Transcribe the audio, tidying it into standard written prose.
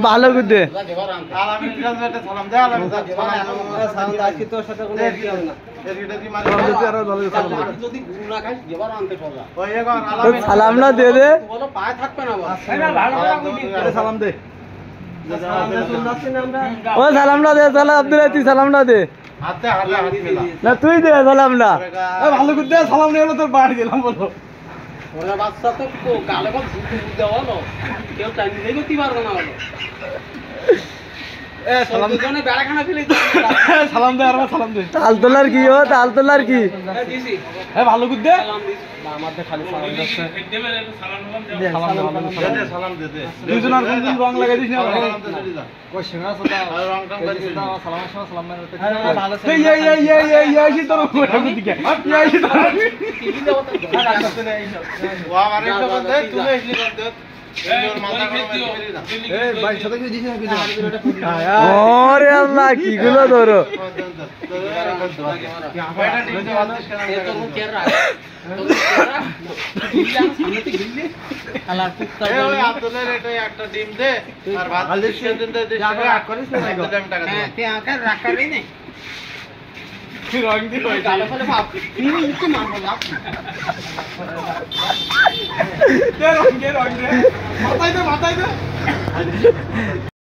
ভালো করতে সালাম না দে দে সালাম দে ও সালাম না দে আব্দুল তুই সালাম না দে না তুই দে সালাম না ভালো করতে সালাম নিয়ে তোর বাড়ি দিলাম বলো বাচ্চা তো গালে দেওয়া হলো কেউ টাইম দিয়ে করতে পারবো না হলো সালাম দে আর সালাম দে তাল তোলার কি ও তাল তোলার কি ভালো করতে রং লাগাই দিস ওরে আল্লাহ কি গুলো ধরো একটা ডিম দে আর ভাত রং দিয়ে মাথায় দে